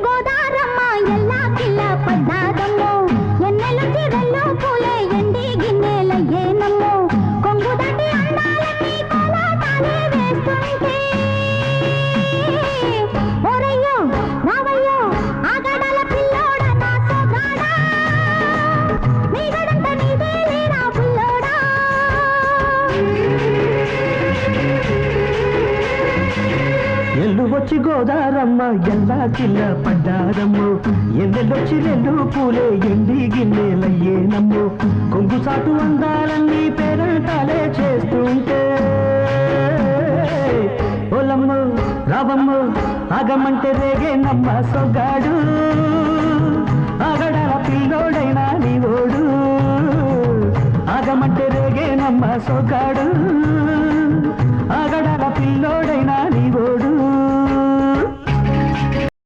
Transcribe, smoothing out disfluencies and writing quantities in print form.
గోదారమ్మ ఎల్లా కిల్ల పడ్డాదమ్మో ఎన్నెలు చిరల్లో పూలే ఎండి గిన్నెలయ్యేనమ్మో కొంగు దాటి అందాలన్నీ కోలాటాలే వేస్తుంటే ఓరయ్యో రావయ్యో ఆగడాల పిల్లోడ నా సోగాడా నీగడంత నీదే లేరా పుల్లోడా ఎల్లు వచ్చి గోదారమ్మ ఎల్లా కిల్ల పడ్డారమ్మో ఎన్నెల్లొచ్చి రెండు పూలే ఎండి గిన్నెలయ్యేనమ్మో కొంగు సాటు అందాలన్నీ పేరంటాలే చేస్తుంటే ఓలమ్మో రావమ్మో ఆగమంటే రేగేనమ్మ సొగ్గాడు ఆగడాల పిల్లోడైనా నీవోడు ఆగమంటే రేగేనమ్మ సొగ్గాడు ఆగడాల పిల్లోడైనా నీవోడు